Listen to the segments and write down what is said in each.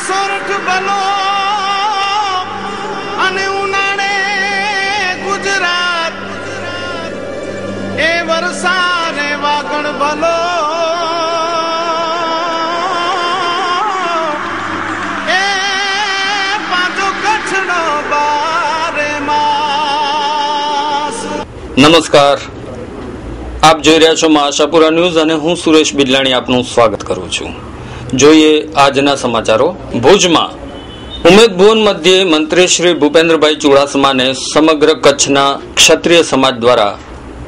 સોરઠ બલો અને ઉનાળે ગુજરાત એ વરસાદે વાગણ બલો એ પાછો કચ્છનો બારે માસ। નમસ્કાર, આપ જોઈ રહ્યા છો આશાપુરા ન્યૂઝ અને હું સુરેશ બિદલાણી આપનું સ્વાગત કરું છું। જોઈએ આજના સમાચારો। ભુજમાં ઉમેદ ભુવન મધ્યે મંત્રી શ્રી ભૂપેન્દ્રભાઈ ચુડાસમાને સમગ્ર કચ્છના ક્ષત્રિય સમાજ દ્વારા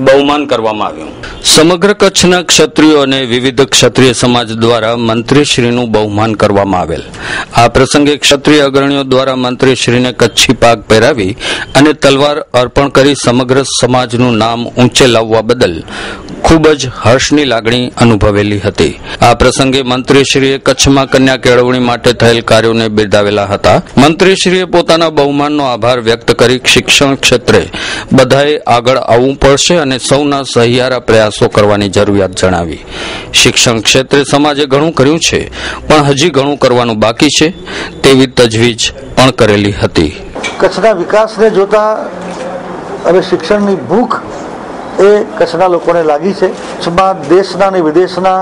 બહુમાન કરવામાં આવ્યું। સમગ્ર કચ્છના ક્ષત્રિયો અને વિવિધ ક્ષત્રિય સમાજ દ્વારા મંત્રીશ્રીનું બહુમાન કરવામાં આવેલ। આ પ્રસંગે ક્ષત્રિય અગ્રણીઓ દ્વારા મંત્રીશ્રીને કચ્છી પાગ પહેરાવી અને તલવાર અર્પણ કરી સમગ્ર સમાજનું નામ ઊંચે લાવવા બદલ ખૂબ જ હર્ષની લાગણી અનુભવેલી હતી। આ પ્રસંગે મંત્રીશ્રીએ કચ્છમાં કન્યા કેળવણી માટે થયેલ કાર્યોને બિરદાવેલા હતા। મંત્રીશ્રીએ પોતાના બહુમાનનો આભાર વ્યક્ત કરી શિક્ષણ ક્ષેત્રે બધાએ આગળ આવવું પડશે અને સૌના સહિયારા પ્રયાસો કરવાની જરૂરિયાત જણાવી। શિક્ષણ ક્ષેત્રે સમાજે ઘણું કર્યું છે, પણ હજી ઘણું કરવાનું બાકી છે તેવી તજવીજ પણ કરેલી હતી। કચ્છના વિકાસને જોતા હવે શિક્ષણની ભૂખ એ કચ્છના લોકોને લાગી છે। કચ્છમાં દેશના અને વિદેશના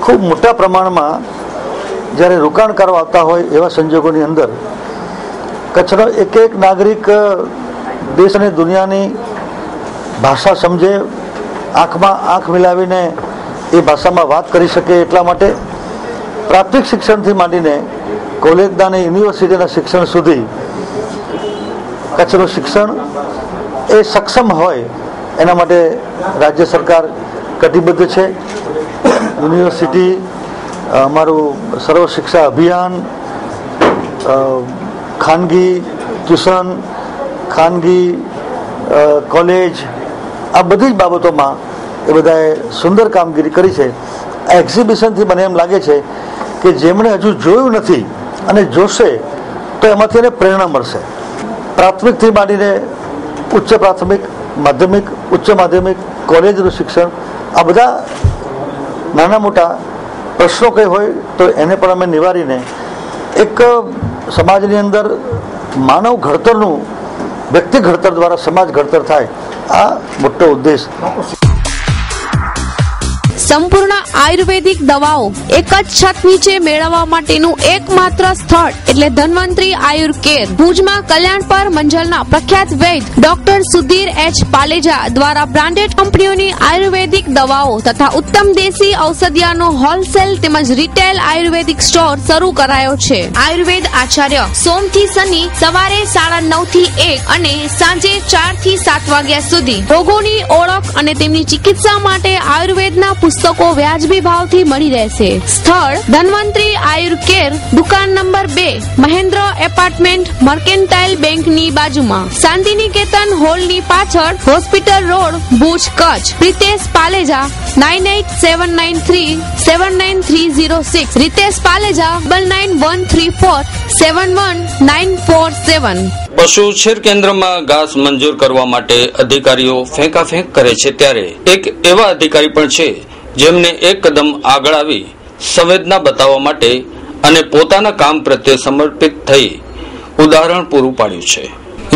ખૂબ મોટા પ્રમાણમાં જ્યારે રોકાણકારો આવતા હોય એવા સંજોગોની અંદર કચ્છનો એક એક નાગરિક દેશ અને દુનિયાની ભાષા સમજે, આંખમાં આંખ મિલાવીને એ ભાષામાં વાત કરી શકે એટલા માટે પ્રાથમિક શિક્ષણથી માંડીને કોલેજના અને યુનિવર્સિટીના શિક્ષણ સુધી કચ્છનું શિક્ષણ એ સક્ષમ હોય એના માટે રાજ્ય સરકાર કટિબદ્ધ છે। યુનિવર્સિટી, અમારું સર્વ શિક્ષા અભિયાન, ખાનગી ટ્યુશન, ખાનગી કોલેજ, આ બધી જ બાબતોમાં એ બધાએ સુંદર કામગીરી કરી છે। આ એક્ઝિબિશનથી મને એમ લાગે છે કે જેમણે હજુ જોયું નથી અને જોશે તો એમાંથી એને પ્રેરણા મળશે। પ્રાથમિકથી માંડીને ઉચ્ચ પ્રાથમિક, માધ્યમિક, ઉચ્ચ માધ્યમિક, કોલેજનું શિક્ષણ, આ બધા નાના મોટા પ્રશ્નો કંઈ હોય તો એને પણ અમે નિવારીને એક સમાજની અંદર માનવ ઘડતરનું, વ્યક્તિ ઘડતર દ્વારા સમાજ ઘડતર થાય, આ મોટો ઉદ્દેશ। સંપૂર્ણ આયુર્વેદિક દવાઓ એક જ છત નીચે મેળવવા માટેનું એકમાત્ર સ્થળ એટલે ધન્વંતરી આયુર કેર। ભુજમાં કલ્યાણપર મંજલના પ્રખ્યાત વૈદ ડોક્ટર સુધીર એચ પાલેજા દ્વારા બ્રાન્ડેડ કંપનીઓની આયુર્વેદિક દવાઓ તથા ઉત્તમ દેશી ઔષધિયાનો હોલસેલ તેમજ રિટેલ આયુર્વેદિક સ્ટોર શરૂ કરાયો છે। આયુર્વેદ આચાર્ય સોમથી શનિ સવારે 9:30 થી 1 અને સાંજે 4 થી 7 વાગ્યા સુધી। રોગોની ઓળખ અને તેમની ચિકિત્સા માટે આયુર્વેદના પુસ્તકો વ્યાજબી ભાવથી મળી રહેશે। સ્થળ ધન્વંતરી આયુર કેર, દુકાન નંબર 2, મહેન્દ્ર એપાર્ટમેન્ટ, મર્કેન્ટાઇલ બેંકની બાજુમાં, શાંતિનિકેતન હોલની પાછળ, હોસ્પિટલ રોડ, ભુજ, કચ્છ। પ્રિતેશ પાલેજા 9879379306, રીતેશ પાલેજા 9913471947। પશુ ઉછેર કેન્દ્રમાં ઘાસ મંજૂર કરવા માટે અધિકારીઓ ફેંકાફેંક કરે છે, ત્યારે એક એવા અધિકારી પણ છે જેમને એક કદમ આગળ આવી સંવેદના બતાવવા માટે અને પોતાના કામ પ્રત્યે સમર્પિત થઈ ઉદાહરણ પૂરું પાડ્યું છે।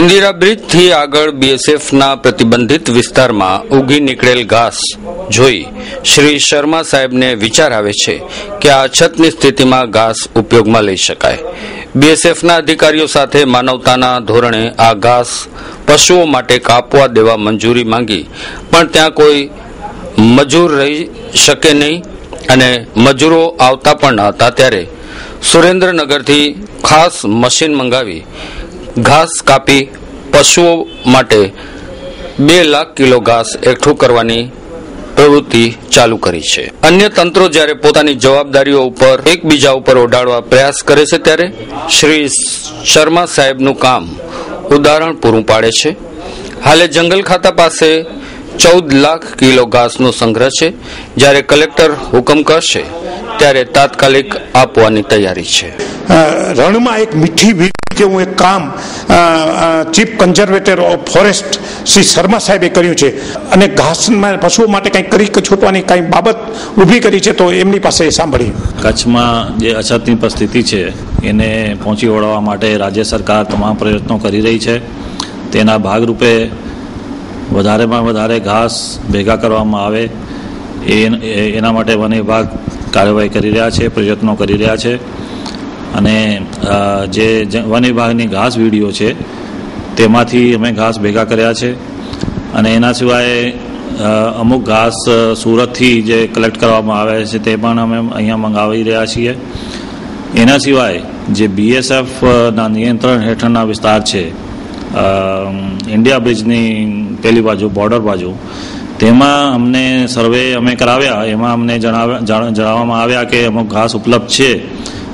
ઇન્દિરા બ્રિજથી આગળ બીએસએફના પ્રતિબંધિત વિસ્તારમાં ઉગી નીકળેલ ઘાસ જોઈ શ્રી શર્મા સાહેબને વિચાર આવે છે કે આ અછતની સ્થિતિમાં ઘાસ ઉપયોગમાં લઈ શકાય। બીએસએફના અધિકારીઓ સાથે માનવતાના ધોરણે આ ઘાસ પશુઓ માટે કાપવા દેવા મંજૂરી માંગી, પણ ત્યાં કોઈ મજૂર રહી શકે નહીં અને મજૂરો આવતા પણ ન હતા। ત્યારે સુરેન્દ્રનગરથી ખાસ મશીન મંગાવી ઘાસ કાપી પશુઓ માટે 2 લાખ કિલો ઘાસ એકઠું કરવાની પ્રવૃત્તિ ચાલુ કરી છે। અન્ય તંત્રો જ્યારે પોતાની જવાબદારીઓ ઉપર એકબીજા ઉપર ઓઢાડવા પ્રયાસ કરે છે, ત્યારે શ્રી શર્મા સાહેબનું કામ ઉદાહરણ પૂરું પાડે છે। હાલે જંગલ ખાતા પાસે 14 લાખ કિલો ઘાસનો સંગ્રહ છે। જ્યારે કલેક્ટર હુકમ કરશે ત્યારે તાત્કાલિક આપવાની તૈયારી છે। રણમાં એક મીઠી જેવું એક કામ chief conservator of forest Shri Sharma સાહેબે કર્યું છે અને ઘાસમાં પશુઓ માટે કંઈક કરી છૂટવાની કંઈ બાબત ઊભી કરી છે, તો એમની પાસે સાંભળી। કચ્છમાં જે અછતની પરિસ્થિતિ છે એને પહોંચી વળવા માટે રાજ્ય સરકાર તમામ પ્રયત્નો કરી રહી છે. તેના ભાગરૂપે વધારેમાં વધારે ઘાસ ભેગા કરવામાં આવે એના માટે વન વિભાગ કાર્યવાહી કરી રહ્યા છે, પ્રયત્નો કરી રહ્યા છે. અને જે વન વિભાગની ઘાસ વિડીયો છે તેમાંથી અમે ઘાસ ભેગા કર્યા છે. અને એના સિવાય અમુક ઘાસ સુરતથી જે કલેક્ટ કરવામાં આવે છે તે પણ અમે અહીંયા મંગાવી રહ્યા છીએ. એના સિવાય જે BSFના નિયંત્રણ હેઠળના વિસ્તાર છે, ઇન્ડિયા બ્રિજની પેલી બાજુ બોર્ડર બાજુ, તેમાં અમને સર્વે અમે કરાવ્યા. એમાં અમને જણાવવામાં આવ્યા કે અમુક ઘાસ ઉપલબ્ધ છે,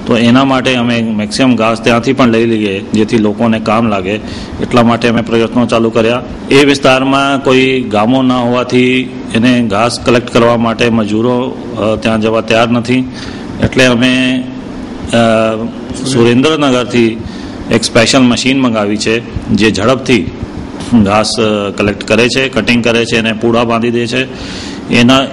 તો એના માટે અમે મેક્સિમમ ઘાસ ત્યાંથી પણ લઈ લઈએ જેથી લોકોને કામ લાગે. એટલા માટે અમે પ્રયત્નો ચાલુ કર્યા. એ વિસ્તારમાં કોઈ ગામો ન હોવાથી એને ઘાસ કલેક્ટ કરવા માટે મજૂરો ત્યાં જવા તૈયાર નથી. એટલે અમે સુરેન્દ્રનગરથી એક સ્પેશિયલ મશીન મંગાવી છે જે ઝડપથી ઘાસ કલેક્ટ કરે છે, કટિંગ કરે છે અને પૂડા બાંધી દે છે.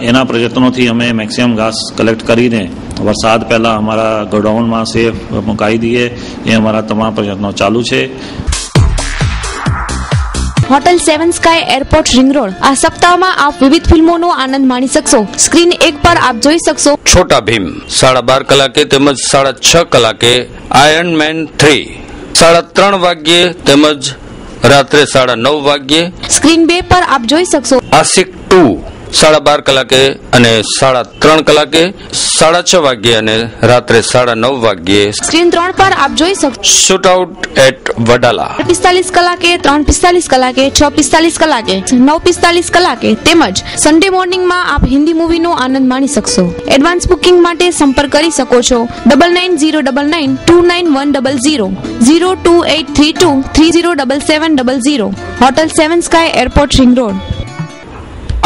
એના પ્રયત્નોથી અમે મેક્સિમમ ઘાસ કલેક્ટ કરીને વરસાદ પહેલાં અમારા ગોડાઉનમાં સેફ મુકાઈ દઈએ. એ અમારા તમામ પ્રયત્નો ચાલુ છે. Hotel 7 sky airport ring road. આ સપ્તાહમાં આપ વિવિધ ફિલ્મોનો આનંદ માણી શકશો. સ્ક્રીન 1 પર આપ જોઈ શકશો છોટા ભીમ 12:30 કલાકે તેમજ 6:30 કલાકે, આયર્ન મેન 3 3:30 વાગ્યે તેમજ રાત્રે 9:30 વાગ્યે. સ્ક્રીન 2 પર આપ જોઈ શકશો આશિક 2 12:30 કલાકે અને 3:30 કલાકે, 6:30 વાગ્યે અને રાત્રે 9:30 વાગ્યે. સ્ક્રીન 3 પર આપ જોઈ શકશો શૂટ આઉટ એટ વડાલા 45 કલાકે, 3:45 કલાકે, 6:45 કલાકે, 9:45 કલાકે તેમજ સન્ડે મોર્નિંગમાં આપ હિન્દી મૂવીનો આનંદ માણી શકશો. એડવાન્સ બુકિંગ માટે સંપર્ક કરી શકો છો 9909929100 02832307700. Hotel 7 sky airport ring road.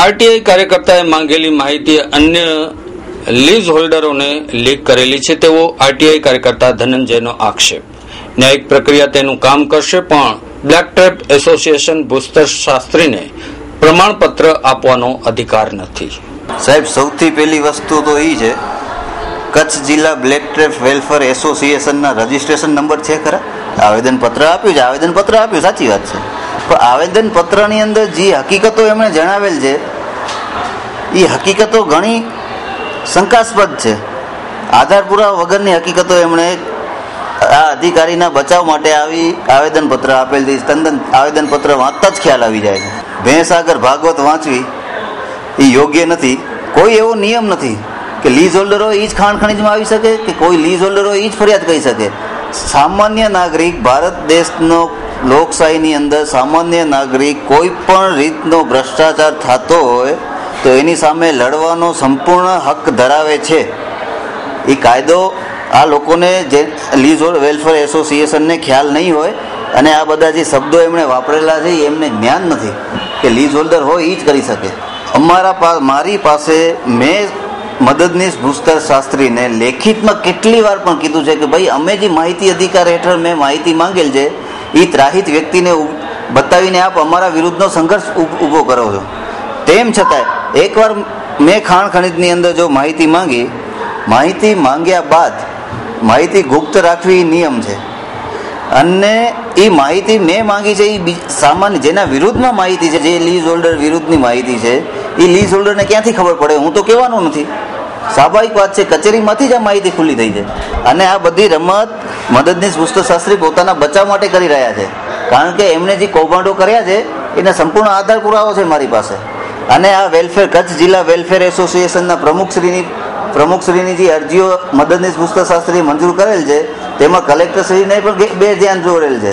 RTI કાર્યકર્તાએ માંગેલી માહિતી અન્ય લીઝ હોલ્ડરોને લીક કરેલી છે તેવો આરટીઆઈ કાર્યકર્તા ધનંજયનો આક્ષેપ. ન્યાયિક પ્રક્રિયા તેનું કામ કરશે, પણ બ્લેક ટ્રેપ એસોસિએશન ભૂસ્તર શાસ્ત્રીને પ્રમાણપત્ર આપવાનો અધિકાર નથી. સાહેબ, સૌથી પહેલી વસ્તુ તો એ છે, કચ્છ જિલ્લા બ્લેક ટ્રેપ વેલફેર એસોસિએશનના રજીસ્ટ્રેશન નંબર છે ખરા? આવેદનપત્ર આપ્યું છે, આવેદનપત્ર આપ્યું, સાચી વાત છે. પણ આવેદનપત્રની અંદર જે હકીકતો એમણે જણાવેલ છે એ હકીકતો ઘણી શંકાસ્પદ છે. આધાર પુરાવા વગરની હકીકતો એમણે આ અધિકારીના બચાવ માટે આવી આવેદનપત્ર આપેલ છે. આવેદનપત્ર વાંચતા જ ખ્યાલ આવી જાય છે. ભેંસ આગળ ભાગવત વાંચવી એ યોગ્ય નથી. કોઈ એવો નિયમ નથી કે લીઝ હોલ્ડરો એ જ ખાણ ખનીજમાં આવી શકે, કે કોઈ લીઝ હોલ્ડરો એ જ ફરિયાદ કરી શકે. સામાન્ય નાગરિક, ભારત દેશનો લોકશાહીની અંદર સામાન્ય નાગરિક કોઈ પણ રીતનો ભ્રષ્ટાચાર થતો હોય તો એની સામે લડવાનો સંપૂર્ણ હક ધરાવે છે. એ કાયદો આ લોકોને, જે લીઝ વેલફેર એસોસિએશનને ખ્યાલ નહીં હોય અને આ બધા જે શબ્દો એમણે વાપરેલા છે એમને જ્ઞાન નથી કે લીઝ હોલ્ડર હોય એ જ કરી શકે. મારી પાસે મેં મદદનીશ ભૂસ્તર શાસ્ત્રીને લેખિતમાં કેટલી વાર પણ કીધું છે કે ભાઈ, અમે જે માહિતી અધિકાર હેઠળ મેં માહિતી માંગેલ છે એ ત્રાહિત વ્યક્તિને બતાવીને આપ અમારા વિરુદ્ધનો સંઘર્ષ ઊભો કરો છો. તેમ છતાં એકવાર મેં ખાણ ખનીજની અંદર જો માહિતી માંગ્યા બાદ માહિતી ગુપ્ત રાખવી નિયમ છે. અને એ માહિતી મેં માંગી છે એ સામાન્ય જેના વિરુદ્ધમાં માહિતી છે, જે લીઝ હોલ્ડર વિરુદ્ધની માહિતી છે, એ લીઝ હોલ્ડરને ક્યાંથી ખબર પડે? હું તો કહેવાનો નથી. સ્વાભાવિક વાત છે, કચેરીમાંથી જ આ માહિતી ખુલ્લી થઈ છે. અને આ બધી રમત મદદનીશ ભૂસ્તર શાસ્ત્રી પોતાના બચાવ માટે કરી રહ્યા છે, કારણ કે એમને જે કૌભાંડો કર્યા છે એના સંપૂર્ણ આધાર પુરાવો છે મારી પાસે. અને આ વેલફેર, કચ્છ જિલ્લા વેલફેર એસોસિએશનના પ્રમુખશ્રીની જે અરજીઓ મદદનીશ ભૂસ્તર શાસ્ત્રીએ મંજૂર કરેલ છે તેમાં કલેક્ટરશ્રીને પણ બે ધ્યાન જોડેલ છે.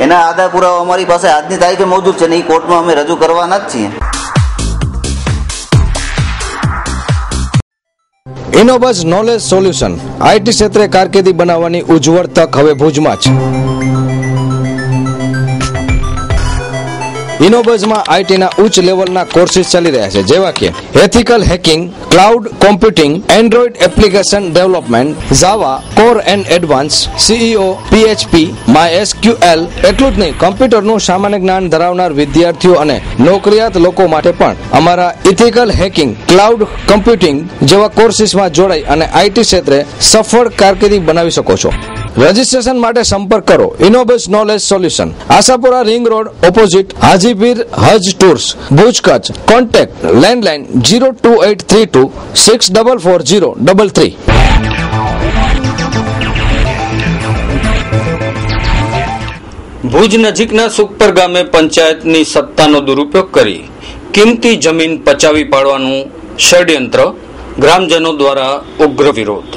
એના આધાર પુરાવા અમારી પાસે આજની તારીખે મોજૂદ છે ને એ કોર્ટમાં અમે રજૂ કરવાના જ છીએ. ઇનોબઝ નોલેજ સોલ્યુશન આઈટી ક્ષેત્રે કારકિર્દી બનાવવાની ઉજ્જવળ તક હવે ભુજમાં જ. ઇનોબઝમાં આઈટીના ઉચ્ચ લેવલના કોર્સિસ ચાલી રહ્યા છે, જેવા કે ethical hacking, cloud computing, Android application development, Java, core and advance, CEO, PHP, MySQL. એટલું જ નહીં, કમ્પ્યુટરનું સામાન્ય જ્ઞાન ધરાવનાર વિદ્યાર્થીઓ અને નોકરિયાત લોકો માટે પણ અમારા એથિકલ હેકિંગ, ક્લાઉડ કમ્પ્યુટિંગ જેવા કોર્સિસમાં જોડાઈ અને આઈટી ક્ષેત્રે સફળ કારકિર્દી બનાવી શકો છો. રજીસ્ટ્રેશન માટે સંપર્ક કરો ઇનોબસ knowledge solution, Ashapura ring road opposite Hajipir Haj tours, Bhuj Kutch. Contact landline 02832 644033. Bhuj નજીકના સુખપર ગામે પંચાયતની સત્તાનો દુરુપયોગ કરી કિંમતી જમીન પચાવી પાડવાનું ષડયંત્ર, ગ્રામજનો દ્વારા ઉગ્ર વિરોધ.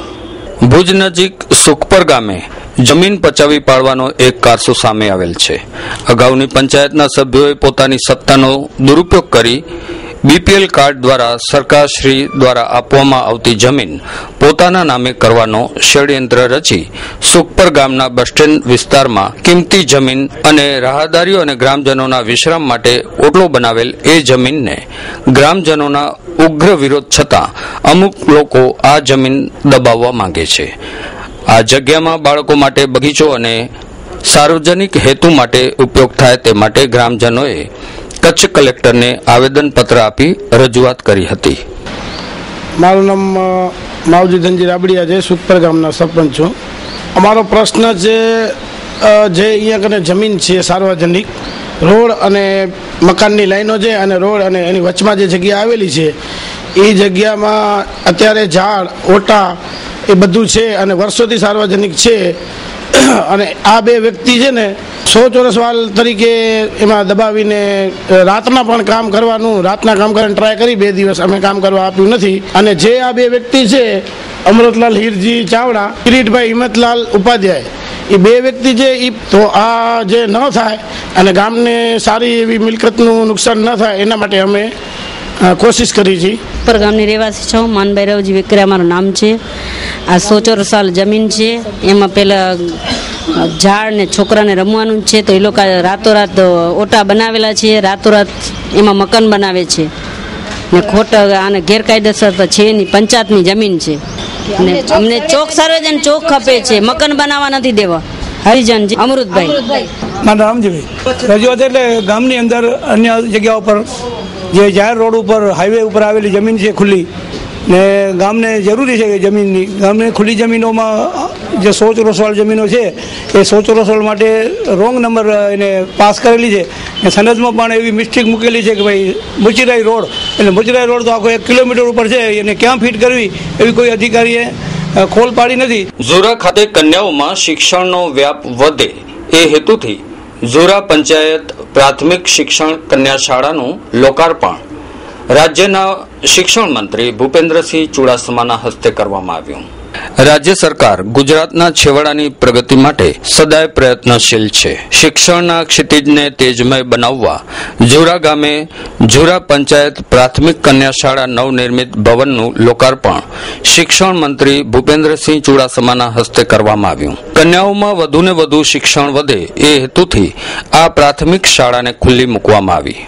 ભુજ નજીક સુખપર ગામે જમીન પચાવી પાડવાનો એક કારસો સામે આવેલ છે. અગાઉની પંચાયતના સભ્યોએ પોતાની સત્તાનો દુરુપયોગ કરી બીપીએલ કાર્ડ દ્વારા સરકારશ્રી દ્વારા આપવામાં આવતી જમીન પોતાના નામે કરવાનો ષડયંત્ર રચી સુખપર ગામના બસ સ્ટેન્ડ વિસ્તારમાં કિંમતી જમીન અને રાહદારીઓ અને ગ્રામજનોના વિશ્રામ માટે ઓટલો બનાવેલ એ જમીનને ગ્રામજનોના ઉગ્ર વિરોધ છતાં અમુક લોકો આ જમીન દબાવવા માંગે છે. આ જગ્યામાં બાળકો માટે બગીચો અને સાર્વજનિક હેતુ માટે ઉપયોગ થાય તે માટે ગ્રામજનોએ કચ્છ કલેક્ટરને આવેદનપત્ર આપી રજૂઆત કરી હતી. મારું નામ માવજી ધનજી રાબડિયા છે, સુખપર ગામના સરપંચ છું. અમારો પ્રશ્ન છે જે અહીંયા કને જમીન છે સાર્વજનિક, રોડ અને મકાનની લાઈનો છે અને રોડ અને એની વચમાં જે જગ્યા આવેલી છે એ જગ્યામાં અત્યારે ઝાડ ઓટા એ બધું છે અને વર્ષોથી સાર્વજનિક છે. અને આ બે વ્યક્તિ છે ને 100 ચોરસ વાલ તરીકે એમાં દબાવીને રાતના પણ કામ કરવાનું, રાતના કામ કરીને ટ્રાય કરી 2 દિવસ અમે કામ કરવા આપ્યું નથી. અને જે આ બે વ્યક્તિ છે અમૃતલાલ હીરજી ચાવડા, કિરીટભાઈ હિંમતલાલ ઉપાધ્યાય, એ બે વ્યક્તિ છે એ તો આ જે ન થાય અને ગામને સારી એવી મિલકતનું નુકસાન ન થાય એના માટે અમે કોશિશ કરી છે. સુખપર ગામની રહેવાસી છું, માનભાઈ રાવજી વેકરિયા મારું નામ છે. આ 100 ચોરસ વાલ જમીન છે, એમાં પેલા ઝાડ ને છોકરાને રમવાનું છે તો એ લોકો રાતોરાત ઓટા બનાવેલા છે, રાતોરાત એમાં મકાન બનાવે છે ને ખોટા આને ગેરકાયદેસર તો છે નહીં, પંચાયતની જમીન છે અને અમને ચોક સાર્વજનિક ચોક ખપે છે, મકાન બનાવવા નથી દેવા. હરિજન અમૃતભાઈ મારા રામજીભાઈ રજૂઆત એટલે ગામની અંદર અન્ય જગ્યા ઉપર જે જાહેર રોડ ઉપર હાઈવે ઉપર આવેલી જમીન છે ખુલ્લી, ને ગામને જરૂરી છે કે જમીનની ગામને ખુલ્લી જમીનોમાં જે 100 ચોરસ વાળ જમીનો છે એ 100 ચોરસ વાળ માટે રોંગ નંબર એને પાસ કરેલી છે. ને સનદમાં પણ એવી મિસ્ટેક મૂકેલી છે કે ભાઈ મુચિરાઈ રોડ, એટલે મુચિરાઈ રોડ તો આખો 1 કિલોમીટર ઉપર છે, એને ક્યાં ફિટ કરવી એવી કોઈ અધિકારીએ ખોલ પાડી નથી. ઝોરા ખાતે કન્યાઓમાં શિક્ષણનો વ્યાપ વધે એ હેતુથી ઝોરા પંચાયત પ્રાથમિક શિક્ષણ કન્યા શાળાનું લોકાર્પણ રાજ્યના શિક્ષણ મંત્રી ભૂપેન્દ્રસિંહ ચુડાસમાના હસ્તે કરવામાં આવ્યું. રાજ્ય સરકાર ગુજરાતના છેવાડાની પ્રગતિ માટે સદાય પ્રયત્નશીલ છે. શિક્ષણના ક્ષિતિજને તેજમય બનાવવા ઝોરા ગામે ઝોરા પંચાયત પ્રાથમિક કન્યા શાળા નવનિર્મિત ભવનનું લોકાર્પણ શિક્ષણ મંત્રી ભૂપેન્દ્રસિંહ ચુડાસમાના હસ્તે કરવામાં આવ્યું. કન્યાઓમાં વધુને વધુ શિક્ષણ વધે એ હેતુથી આ પ્રાથમિક શાળાને ખુલ્લી મૂકવામાં આવી.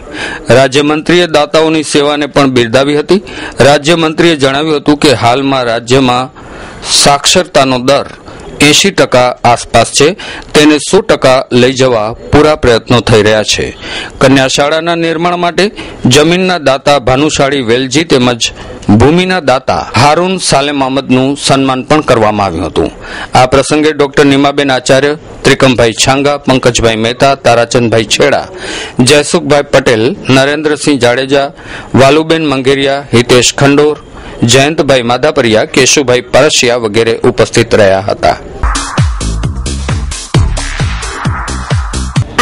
રાજ્યમંત્રીએ દાતાઓની સેવાને પણ બિરદાવી હતી. રાજ્યમંત્રીએ જણાવ્યું હતું કે હાલમાં રાજ્યમાં સાક્ષરતાનો દર 80% આસપાસ છે, તેને 100% લઈ જવા પૂરા પ્રયત્નો થઈ રહ્યા છે. કન્યા શાળાના નિર્માણ માટે જમીનના દાતા ભાનુશાળી વેલજી તેમજ ભૂમિના દાતા હારૂન સાલેમ અહમદનું સન્માન પણ કરવામાં આવ્યું હતું. આ પ્રસંગે ડોક્ટર નીમાબેન આચાર્ય, ત્રિકમભાઈ છાંગા, પંકજભાઈ મહેતા, તારાચંદભાઈ છેડા, જયસુખભાઈ પટેલ, નરેન્દ્રસિંહ જાડેજા, વાલુબેન મંગેરિયા, હિતેશ ખંડોર, જયંતભાઈ માધાપરિયા, કેશુભાઈ પરશિયા વગેરે ઉપસ્થિત રહ્યા હતા.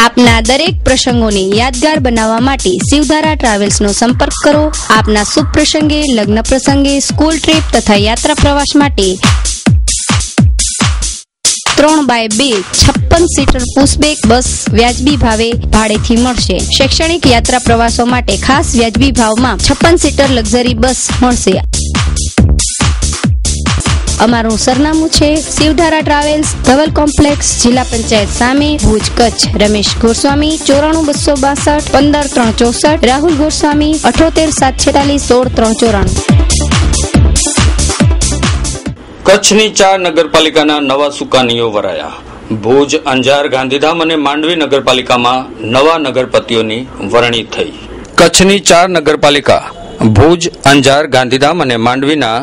આપના દરેક પ્રસંગોને યાદગાર બનાવવા માટે શિવધારા ટ્રાવેલ્સનો સંપર્ક કરો. આપના શુભ પ્રસંગે, લગ્ન પ્રસંગે, સ્કૂલ ટ્રીપ તથા યાત્રા પ્રવાસ માટે 3x2 56 સીટર પુશબેક બસ વ્યાજબી ભાવે ભાડેથી મળશે. શૈક્ષણિક યાત્રા પ્રવાસો માટે ખાસ વ્યાજબી ભાવમાં 56 સીટર લક્ઝરી બસ મળશે. અમારું સરનામું છે શિવધારા ટ્રાવેલ્સ, ધવલ કોમ્પ્લેક્સ, જિલ્લા પંચાયત સામે, ભુજ, કચ્છ. રમેશ ગોસ્વામી 94 262 15 364, રાહુલ ગોસ્વામી 78 746 16 394. કચ્છની 4 નગરપાલિકાના નવા સુકાનીઓ વરાયા. ભુજ, અંજાર, ગાંધીધામ અને માંડવી નગરપાલિકામાં નવા નગરપતિઓની વરણી થઈ. કચ્છની 4 નગરપાલિકા ભુજ, અંજાર, ગાંધીધામ અને માંડવીના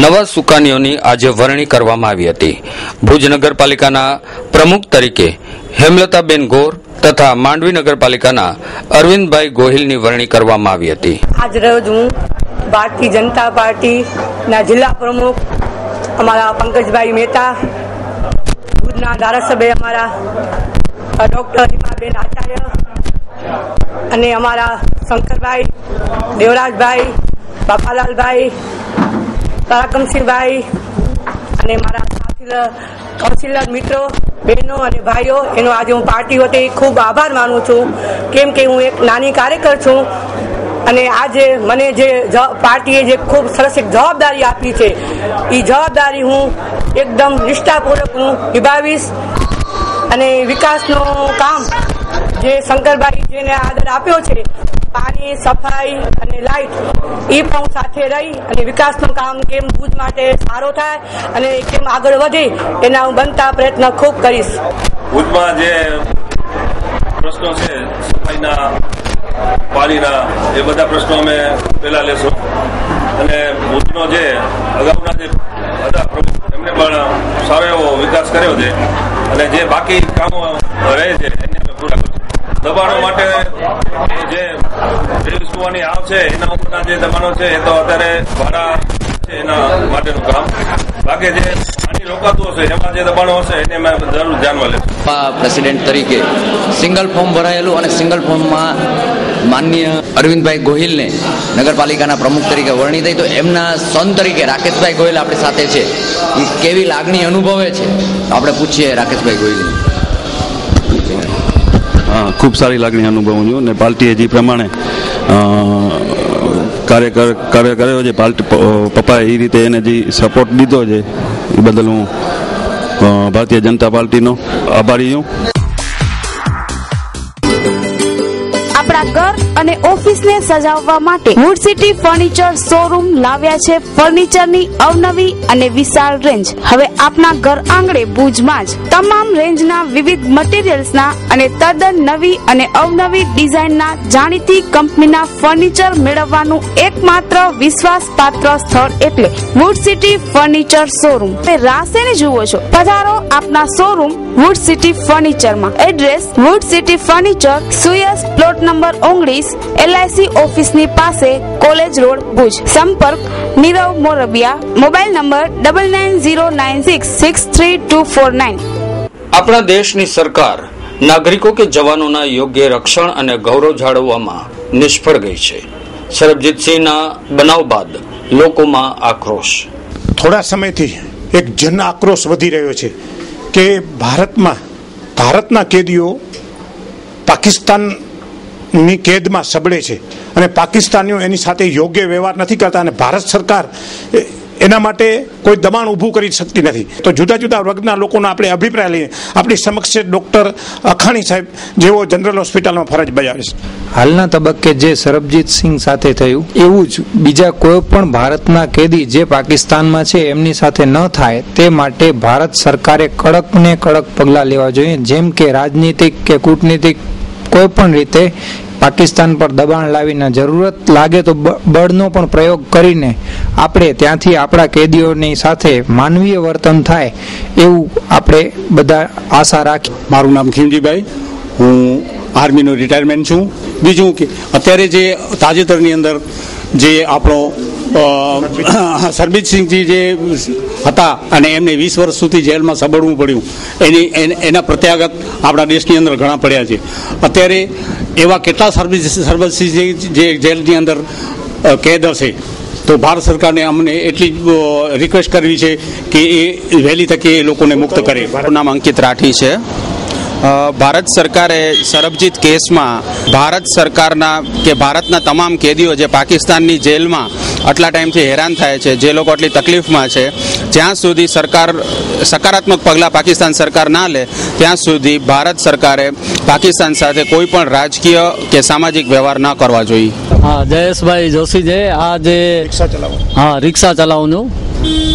નવા સુકાનીઓની આજે વરણી કરવામાં આવી હતી. ભુજ નગરપાલિકાના પ્રમુખ તરીકે હેમલતાબેન ગોર તથા માંડવી નગરપાલિકાના અરવિંદભાઈ ગોહિલની વરણી કરવામાં આવી હતી. આજ રોજ હું ભારતીય જનતા પાર્ટીના જિલ્લા પ્રમુખ અમારા પંકજભાઈ મહેતા, ભુજના ધારાસભ્ય અમારા ડોક્ટર રીમાબેન આચાર્ય અને અમારા શંકરભાઈ, દેવરાજભાઈ, બાપાલાલભાઈ, તારાકમસિંહભાઈ અને મારા સાથી કાઉન્સિલર મિત્રો, બહેનો અને ભાઈઓ, એનો આજે હું પાર્ટી વતી ખૂબ આભાર માનું છું. કેમ કે હું એક નાની કાર્યકર છું અને આજે મને જે પાર્ટીએ જે ખૂબ સરસ એક જવાબદારી આપી છે એ જવાબદારી હું એકદમ નિષ્ઠાપૂર્વક હું નિભાવીશ અને વિકાસનું કામ જે શંકરભાઈ જેને આદર આપ્યો છે, પાણી, સફાઈ અને લાઇટ, એ પણ હું સાથે રહી અને વિકાસનું કામ કેમ ભુજ માટે સારો થાય અને કેમ આગળ વધે એના હું બનતા પ્રયત્ન ખૂબ કરીશ. ભુજમાં જે પ્રશ્નો છે સફાઈના, પાણીના, એ બધા પ્રશ્નો અમે પહેલા લેશું અને ભુજનો જે અગાઉના જે હતા પ્રમુખ એમને પણ સારો એવો વિકાસ કર્યો છે અને જે બાકી કામો રહે છે એને અમે પૂરા કરશું. દબાણો માટે જે વિશ્વની આવ છે એના ઉપરના જે દબાણો છે એ તો અત્યારે ભાડા છે એના માટેનું કામ, બાકી જે પાણી રોકાતું હશે એમાં જે દબાણો હશે એને અમે જરૂર ધ્યાનમાં લેશું. પ્રેસિડેન્ટ તરીકે સિંગલ ફોર્મ ભરાયેલું અને સિંગલ ફોર્મમાં માનનીય અરવિંદભાઈ ગોહિલને નગરપાલિકાના પ્રમુખ તરીકે વરણી થઈ, તો એમના સન તરીકે રાકેશભાઈ ગોહિલ આપણી સાથે છે. એ કેવી લાગણી અનુભવે છે આપણે પૂછીએ રાકેશભાઈ ગોહિલને. હા, ખૂબ સારી લાગણી અનુભવું છું અને પાર્ટીએ જે પ્રમાણે કાર્ય કર્યો છે, પપ્પાએ એ રીતે એને જે સપોર્ટ દીધો છે એ બદલ હું ભારતીય જનતા પાર્ટીનો આભારી છું. આપણા ઘર અને ઓફિસને સજાવવા માટે વુડ સિટી ફર્નિચર શોરૂમ લાવ્યા છે ફર્નિચરની અવનવી અને વિશાળ રેન્જ. હવે આપના ઘર આંગણે ભુજમાં જ તમામ રેન્જના વિવિધ મટીરીયલ્સના અને તદ્દન નવી અને અવનવી ડિઝાઇનના જાણીતી કંપનીના ફર્નિચર મેળવવાનું એકમાત્ર વિશ્વાસપાત્ર સ્થળ એટલે વુડ સિટી ફર્નિચર શોરૂમ. રાસેને જુઓ છો, પધારો આપના શોરૂમ વુડ સિટી ફર્નિચરમાં. એડ્રેસ વુડ સિટી ફર્નિચર, સુયસ પ્લોટ નંબર 19, LIC ઓફિસની પાસે, કોલેજ રોડ, ભુજ. સંપર્ક નીરવ મોરબિયા. Mobile number 9909663249. આપણા દેશની સરકાર નાગરિકો કે જવાનોના યોગ્ય રક્ષણ અને ગૌરવ જાળવવામાં નિષ્ફળ ગઈ છે. સરબજીતસિંહના બનાવ બાદ લોકોમાં આક્રોશ. થોડા સમયથી એક જન આક્રોશ વધી રહ્યો છે કે ભારતના કેદીઓ પાકિસ્તાનની કેદમાં સબળે છે અને પાકિસ્તાનીઓ એની સાથે યોગ્ય વ્યવહાર નથી કરતા અને ભારત સરકાર એના માટે કોઈ દબાણ ઊભું કરી શકતી નથી. તો જુદા જુદા વર્ગના લોકોનો આપણે અભિપ્રાય લઈએ. આપણી સમક્ષ ડોક્ટર અખાણી સાહેબ જેઓ જનરલ હોસ્પિટલમાં ફરજ બજાવે છે. હાલના તબક્કે જે સરબજીતસિંહ સાથે થયું એવું જ બીજા કોઈ પણ ભારતના કેદી જે પાકિસ્તાનમાં છે એમની સાથે ન થાય તે માટે ભારત સરકારે કડક ને કડક પગલાં લેવા જોઈએ. જેમ કે રાજનીતિક કે કૂટનીતિક કોઈ પણ રીતે પાકિસ્તાન પર દબાણ લાવીને જરૂરત લાગે તો બળનો પણ પ્રયોગ કરીને આપણે ત્યાંથી આપણા કેદીઓની સાથે માનવીય વર્તન થાય એવું આપણે બધા આશા રાખી. મારું નામ ખીમજીભાઈ, હું આર્મીનું રિટાયરમેન્ટ છું. બીજું કે અત્યારે જે તાજેતરની અંદર જે આપણો સરબજીતસિંહજી જે હતા અને એમને 20 વર્ષ સુધી જેલમાં સબડવું પડ્યું, એના પ્રત્યાઘાત આપણા દેશની અંદર ઘણા પડ્યા છે. અત્યારે એવા કેટલા સરબજીતસિંહ જે જેલની અંદર કેદ હશે, તો ભારત સરકારને અમને એટલી રિક્વેસ્ટ કરવી છે કે એ વહેલી તકે એ લોકોને મુક્ત કરે. મારું નામ અંકિત રાઠી છે. ભારત સરકારે સરબજીત કેસમાં ભારત સરકારના કે ભારતના તમામ કેદીઓ જે પાકિસ્તાનની જેલમાં આટલા ટાઈમથી હેરાન થાય છે, જે લોકો આટલી તકલીફમાં છે, જ્યાં સુધી સરકાર સકારાત્મક પગલાં પાકિસ્તાન સરકાર ના લે ત્યાં સુધી ભારત સરકારે પાકિસ્તાન સાથે કોઈ પણ રાજકીય કે સામાજિક વ્યવહાર ન કરવા જોઈએ. હા, જયેશભાઈ જોશી છે. આ જે રિક્ષા ચલાવું છું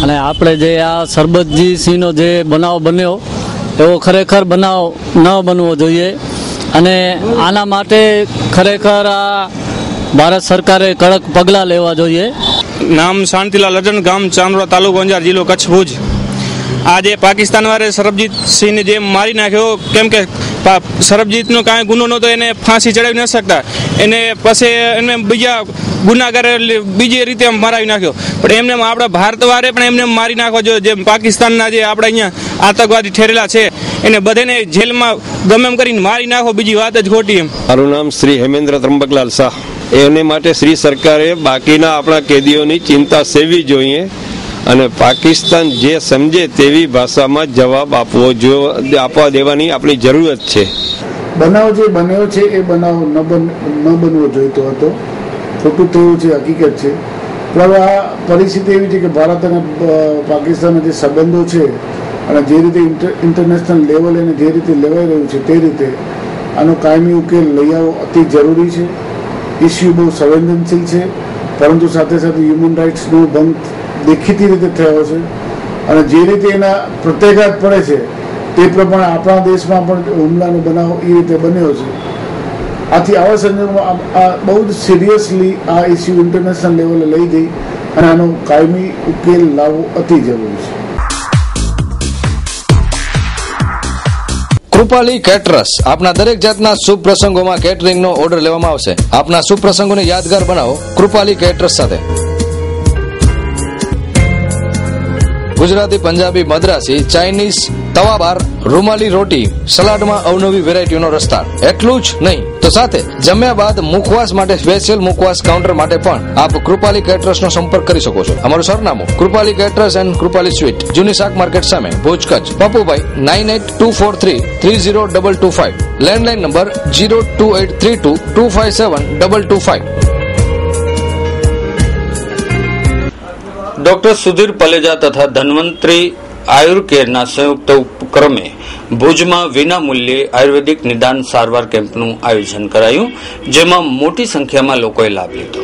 અને આપણે જે આ સરબજીતસિંહનો જે બનાવ બન્યો એવો ખરેખર બનાવ ન બનવો જોઈએ અને આના માટે ખરેખર આ ભારત સરકારે કડક પગલાં લેવા જોઈએ. નામ શાંતિલાલ અજન, ગામ ચાંદોડા, તાલુકો અંજાર, જિલ્લો કચ્છ, ભુજ. આજે પાકિસ્તાન વાળે સરબજીત સિંહને જેમ મારી નાખ્યો, કેમ કે સરબજીતનો કાંઈ ગુનો નહોતો, એને ફાંસી ચડાવી ન શકતા, એને પછી એને બીજા ગુનાગાર બીજી રીતે મારાવી નાખ્યો. પણ એમને આપણા ભારતવારે પણ એમને મારી નાખવો જોઈએ. જેમ પાકિસ્તાનના જે આપણે અહીંયા આતંકવાદી ઠેરેલા છે એને બધાને જેલમાં ગમે એમ કરીને મારી નાખો, બીજી વાત જ ખોટી. એમ મારું નામ શ્રી હેમેન્દ્ર ત્રંબકલાલ શાહ. એને માટે શ્રી સરકારે બાકીના આપણા કેદીઓની ચિંતા સેવી જોઈએ અને પાકિસ્તાન જે સમજે તેવી ભાષામાં જવાબ આપવા દેવાની આપણી જરૂરત છે. બનાવ જે બન્યો છે એ બનાવ ન બનવો જોઈતો હતો. ખોટું થયું છે, હકીકત છે. હવે આ પરિસ્થિતિ એવી છે કે ભારત અને પાકિસ્તાનના જે સંબંધો છે અને જે રીતે ઇન્ટરનેશનલ લેવલ એને જે રીતે લેવાઈ રહ્યું છે તે રીતે આનો કાયમી ઉકેલ લઈ આવવો અતિ જરૂરી છે. ઇસ્યુ બહુ સંવેદનશીલ છે, પરંતુ સાથે સાથે હ્યુમન રાઇટ્સનો ભંગ દેખીતી રીતે થયો છે અને જે રીતે એના પ્રત્યાઘાત પડે છે તે પ્રમાણે આપણા દેશમાં પણ હુમલાનો બનાવ એ રીતે બન્યો છે. આથી આવા સંજોગોમાં આ બહુ જ સિરિયસલી આ ઇસ્યુ ઇન્ટરનેશનલ લેવલે લઈ જઈ અને આનો કાયમી ઉકેલ લાવવો અતિ જરૂરી છે. કૃપાલી કેટરર્સ આપના દરેક જાતના શુભ પ્રસંગોમાં કેટરિંગનો ઓર્ડર લેવામાં આવશે. આપના શુભ પ્રસંગોને યાદગાર બનાવો કૃપાલી કેટરર્સ સાથે. ગુજરાતી, પંજાબી, મદ્રાસી, ચાઇનીઝ, તવાબાર, રૂમાલી રોટી, સલાડમાં અવનવી વેરાયટીનો રસ્તાળ. એટલું જ નહીં તો સાથે જમ્યા બાદ મુખવાસ માટે સ્પેશિયલ મુખવાસ કાઉન્ટર માટે પણ આપ કૃપાલી કેટરર્સનો સંપર્ક કરી શકો છો. અમારું સરનામું Krupali caterers and Krupali sweet, જૂની શાક માર્કેટ સામે, Bhuj, Kutch. પપ્પુભાઈ 9824320225. Landline number 02832257225. Doctor Sudhir Paleja તથા ધન્વંતરી આયુર્કેરના સંયુક્ત ઉપક્રમે ભુજમાં વિનામૂલ્યે આયુર્વેદિક નિદાન સારવાર કેમ્પનું આયોજન કરાયું, જેમાં મોટી સંખ્યામાં લોકોએ લાભ લીધો.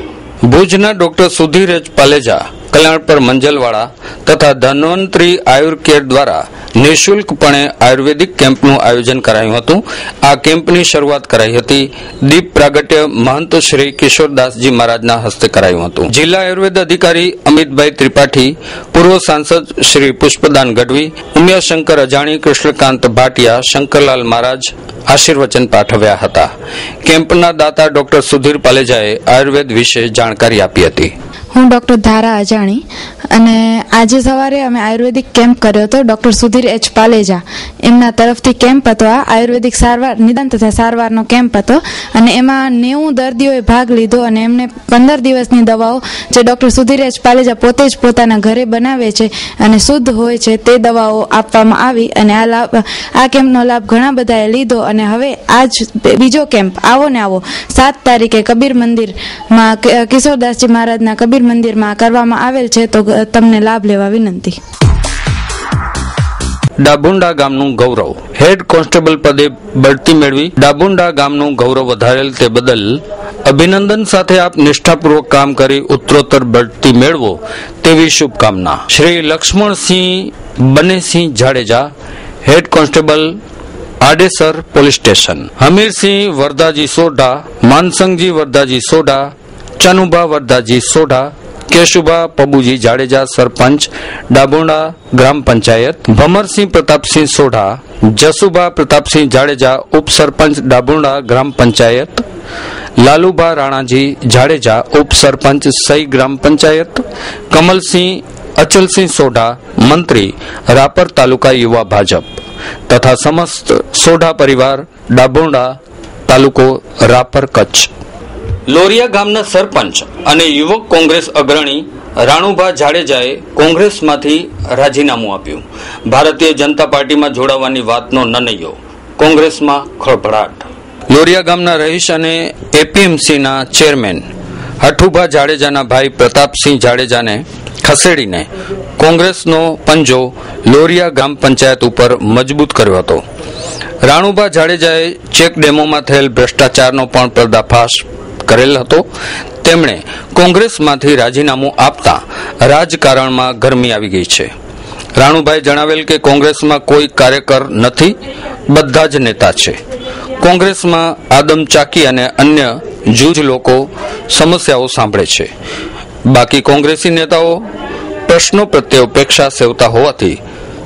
ભુજના ડોક્ટર સુધીર પલેજા, કલ્યાણપર મંજલવાડા તથા ધન્વંતરી આયુર્કેર દ્વારા નિઃશુલ્કપણે આયુર્વેદિક કેમ્પનું આયોજન કરાયું હતું. આ કેમ્પની શરૂઆત કરાઈ હતી દીપ પ્રાગટ્ય મહંત શ્રી કિશોરદાસજી મહારાજના હસ્તે કરાયું હતું. જિલ્લા આયુર્વેદ અધિકારી અમિતભાઈ ત્રિપાઠી, પૂર્વ સાંસદ શ્રી પુષ્પદાન ગઢવી, ઉમિયાશંકર અજાણી, કૃષ્ણકાંત ભાટિયા, શંકરલાલ મહારાજ આશીર્વચન પાઠવ્યા હતા. કેમ્પના દાતા ડોક્ટર સુધીર પાલેજાએ આયુર્વેદ વિશે જાણકારી આપી હતી. હું ડૉક્ટર ધારા અજાણી અને આજે સવારે અમે આયુર્વેદિક કેમ્પ કર્યો હતો. ડૉક્ટર સુધીર એચ પાલેજા એમના તરફથી કેમ્પ હતો. આ આયુર્વેદિક સારવાર નિદાન તથા સારવારનો કેમ્પ હતો અને એમાં 90 દર્દીઓએ ભાગ લીધો અને એમને 15 દિવસની દવાઓ જે ડૉક્ટર સુધીર એચ પાલેજા પોતે જ પોતાના ઘરે બનાવે છે અને શુદ્ધ હોય છે તે દવાઓ આપવામાં આવી અને આ કેમ્પનો લાભ ઘણા બધાએ લીધો. અને હવે આજ બીજો કેમ્પ આવો ને આવો 7 તારીખે કબીર મંદિરમાં કિશોરદાસજી મહારાજના કબીર મંદિરમાં કરવામાં આવેલ છે, તો તમને લાભ લેવા વિનંતી. ડાબુંડા ગામનું ગૌરવ. હેડ કોન્સ્ટેબલ પદે બઢતી મેળવી ડાબુંડા ગામનું ગૌરવ વધારેલ તે બદલ અભિનંદન સાથે આપ નિષ્ઠાપૂર્વક કામ કરી ઉત્તરોત્તર બઢતી મેળવો તેવી શુભકામના. Shri Laxmansinh Banesinh Jadeja, head constable, Adesar police station. Hamirsinh Vardaji Sodha, Mansangji Vardaji Sodha, Chanubha Vardaji Sodha, Keshubha Pabuji Jadeja, sarpanch Dabunda ગ્રામ પંચાયત. ભમરસિંહ પ્રતાપસિંહ સોઢા, જસુભા પ્રતાપસિંહ જાડેજા, ઉપસરપંચ ડાબુંડા ગ્રામ પંચાયત. લાલુભા રાણાજી જાડેજા, ઉપસરપંચ સઈ ગ્રામ પંચાયત. કમલસિંહ અચલસિંહ સોઢા, મંત્રી રાપર તાલુકા યુવા ભાજપ તથા સમસ્ત સોઢા પરિવાર, ડાબુંડા તાલુકો, રાપર, કચ્છ. લોરિયા ગામના સરપંચ અને યુવક કોંગ્રેસ અગ્રણી રાણુભા જાડેજાએ કોંગ્રેસમાંથી રાજીનામું આપ્યું. ભારતીય જનતા પાર્ટીમાં જોડાવાની વાતનો નનૈયો, કોંગ્રેસમાં ખળભળાટ. લોરિયા ગામના રહીશ અને એપીએમસીના ચેરમેન હઠુભા જાડેજાના ભાઈ પ્રતાપસિંહ જાડેજાને ખસેડીને કોંગ્રેસનો પંજો લોરિયા ગ્રામ પંચાયત ઉપર મજબૂત કર્યો હતો. રાણુભા જાડેજાએ ચેક ડેમોમાં થયેલ ભ્રષ્ટાચારનો પણ પર્દાફાશ કરેલ હતો. તેમણે કોંગ્રેસમાંથી રાજીનામું આપતા રાજકારણમાં ગરમી આવી ગઈ છે. રાણુભાઈ જણાવેલ કે કોંગ્રેસમાં કોઈ કાર્યકર નથી, બધા જ નેતા છે. કોંગ્રેસમાં આદમ ચાકી અને અન્ય જૂજ લોકો સમસ્યાઓ સાંભળે છે. બાકી કોંગ્રેસી નેતાઓ પ્રશ્નો પ્રત્યે ઉપેક્ષા સેવતા હોવાથી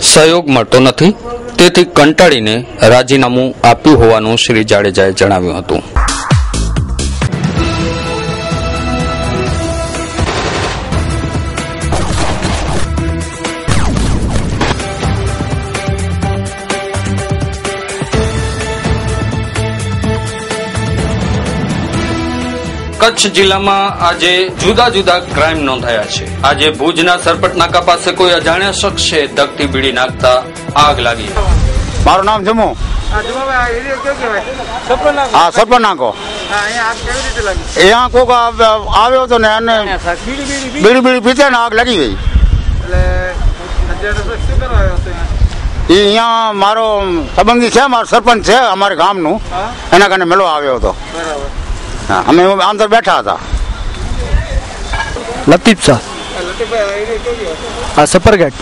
સહયોગ મળતો નથી, તેથી કંટાળીને રાજીનામું આપ્યું હોવાનું શ્રી જાડેજાએ જણાવ્યું હતું. કચ્છ જિલ્લામાં આજે જુદા જુદા ક્રાઇમ નોંધાયા છે. આજે ભુજના સરપટ નાકા પાસે કોઈ અજાણ્યા શખ્સે ધકતી બીડી નાખતા આગ લાગી. મારું નામ જમો. હા, સરપટ નાકો. અહીંયા કોક આવ્યો હતો ને અને બીડી બીડી પીતે ને આગ લાગી ગઈ. અહીંયા મારો સંબંધી છે, મારો સરપંચ છે અમારે ગામનું, એના કારણે મેળો આવ્યો હતો. અમે અંદર બેઠા હતા. લતીફ શાહ. હા, સપરગેટ.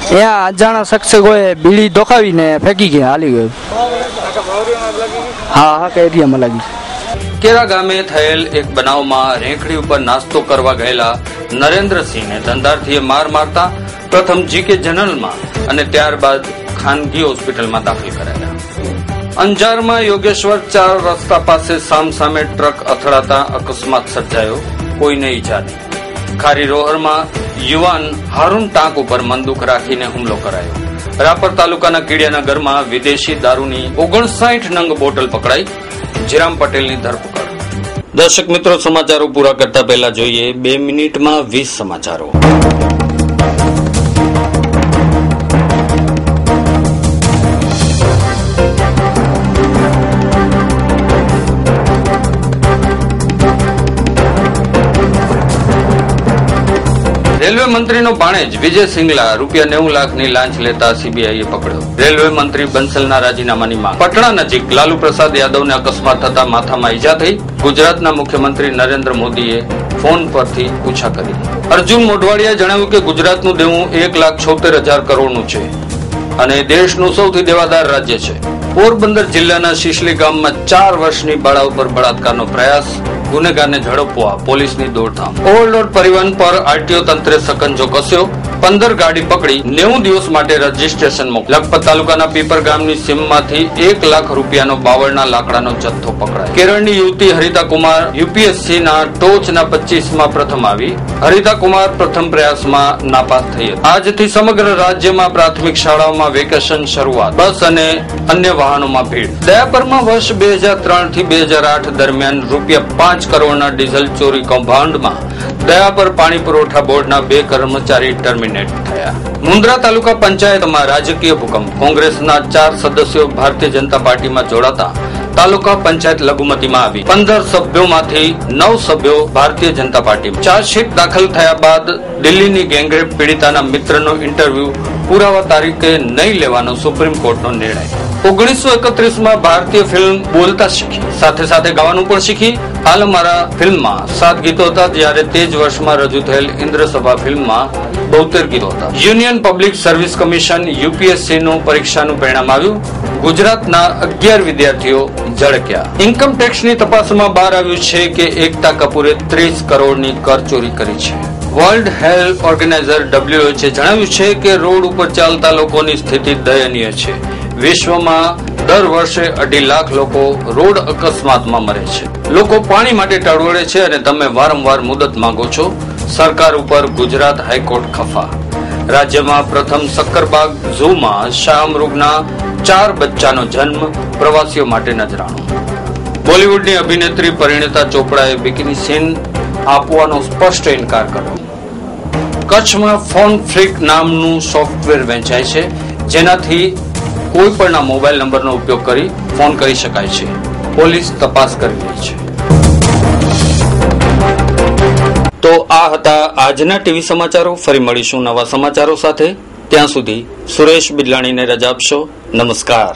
અહીંયા અજાણા શખ્સે કોઈ બીડી દોખાવીને ફેંકી ગયા, હાલી ગયો. હા, કે એરિયામાં લાગી. કેરા ગામે થયેલ એક બનાવમાં રેંકડી ઉપર નાસ્તો કરવા ગયેલા નરેન્દ્રસિંહને ધંધાર્થીએ માર મારતા પ્રથમ જીકે જનરલમાં અને ત્યારબાદ ખાનગી હોસ્પિટલમાં દાખલ કરાયા. અંજારમાં યોગેશ્વર 4 રસ્તા પાસે સામસામે ટ્રક અથડાતા અકસ્માત સર્જાયો, કોઈને ઈજા નહીં. ખારી રોહરમાં યુવાન હારૂન ટાંક ઉપર બંદૂક રાખીને હુમલો કરાયો. રાપર તાલુકાના કીડિયાનગરમાં વિદેશી દારૂની 59 નંગ બોટલ પકડાઈ. જીરામ પટેલની ધરપકડ. દર્શક મિત્રો, સમાચારો પૂરા કરતા પહેલા જોઈએ 2 મિનિટમાં 20 સમાચારો. રેલવે મંત્રીનો ભાણેજ વિજય સિંગલા ₹90 લાખની લાંચ લેતા સીબીઆઈએ પકડ્યો. રેલવે મંત્રી બંસલના રાજીનામાની માંગ. પટણા નજીક લાલુ પ્રસાદ યાદવને અકસ્માત થતા માથામાં ઈજા થઈ. ગુજરાતના મુખ્યમંત્રી નરેન્દ્ર મોદીએ ફોન પરથી પૂછા કરી. અર્જુન મોઢવાડિયાએ જણાવ્યું કે ગુજરાતનું દેવું 1,76,000 કરોડનું છે અને દેશનું સૌથી દેવાદાર રાજ્ય છે. પોરબંદર જિલ્લાના શિશલી ગામમાં 4 વર્ષની બાળા ઉપર બળાત્કારનો પ્રયાસ. ગુનેગારને ઝડપવા પોલીસની દોડધામ. ઓવરલોડ પરિવહન પર આરટીઓ તંત્રે સકંજો કસ્યો. 15 ગાડી પકડી 90 દિવસ માટે રજીસ્ટ્રેશન મોકલ્યું. લખપત તાલુકાના પીપર ગામની સીમમાંથી 1 લાખ રૂપિયાનો બાવળના લાકડાનો જથ્થો પકડાયો. કેરળની યુવતી હરિતા કુમાર યુપીએસસીના ટોચના 25માં પ્રથમ આવી. હરિતા કુમાર પ્રથમ પ્રયાસમાં નાપાસ થઈ હતી. આજથી સમગ્ર રાજ્યમાં પ્રાથમિક શાળાઓમાં વેકેશન શરૂઆત. બસ અને અન્ય વાહનોમાં ભીડ. દયાપરમાં વર્ષ 2003 થી 2008 દરમિયાન ₹5 કરોડના ડીઝલ ચોરી કૌભાંડમાં દયાપર પાણી પુરવઠા બોર્ડના 2 કર્મચારી ટર્મિનેટ થયા. મુન્દ્રા તાલુકા પંચાયતમાં રાજકીય ભૂકંપ. કોંગ્રેસના 4 સદસ્યો ભારતીય જનતા પાર્ટીમાં જોડાતા તાલુકા પંચાયત લઘુમતીમાં આવી. 15 સભ્યોમાંથી 9 સભ્યો ભારતીય જનતા પાર્ટીમાં. ચાર્જશીટ દાખલ થયા બાદ દિલ્હીની ગેંગરેપ પીડિતાના મિત્રનો ઇન્ટરવ્યુ પુરાવા તારીખે નહીં લેવાનો સુપ્રીમ કોર્ટનો નિર્ણય. 1931માં ભારતીય ફિલ્મ બોલતા શીખી, સાથે સાથે ગાવાનું પણ શીખી. હાલ અમારા ફિલ્મમાં 7 ગીતો હતા, જ્યારે તે જ વર્ષમાં રજૂ થયેલ ઇન્દ્રસભા ફિલ્મમાં 72 ગીતો હતા. Union public service commission UPSC નું પરીક્ષાનું પરિણામ આવ્યું. ગુજરાતના 11 વિદ્યાર્થીઓ ઝડક્યા. ઇન્કમ ટેક્સની તપાસમાં બહાર આવ્યું છે કે એકતા કપૂરે 30 કરોડની કરચોરી કરી છે. વર્લ્ડ હેલ્થ ઓર્ગેનાઇઝર WHO જણાવ્યું છે કે રોડ ઉપર ચાલતા લોકોની સ્થિતિ દયનીય છે. વિશ્વમાં દર વર્ષે 2.5 લાખ લોકો રોડ અકસ્માતમાં મરે છે. લોકો પાણી માટે ટળવળે છે અને તમે વારંવાર મુદત માંગો છો. સરકાર ઉપર ગુજરાત હાઈકોર્ટ ખફા. રાજ્યમાં પ્રથમ સક્કરબાગ ઝૂમાં શાહમૃગના 4 બચ્ચાનો જન્મ. પ્રવાસીઓ માટે નજરાણું. બોલિવૂડની અભિનેત્રી પરિણીતા ચોપડાએ બિકીની સીન આપવાનો સ્પષ્ટ ઇનકાર કર્યો. કચ્છમાં ફોન ફ્લિક નામનું સોફ્ટવેર વેચાય છે, જેનાથી કોઈ પણના મોબાઈલ નંબરનો ઉપયોગ કરી ફોન કરી શકાય છે. પોલીસ તપાસ કરી રહી છે. તો આ હતા આજના ટીવી સમાચારો. ફરી મળીશું નવા સમાચારો સાથે. ત્યાં સુધી સુરેશ બિદલાણીને રજા આપશો. નમસ્કાર.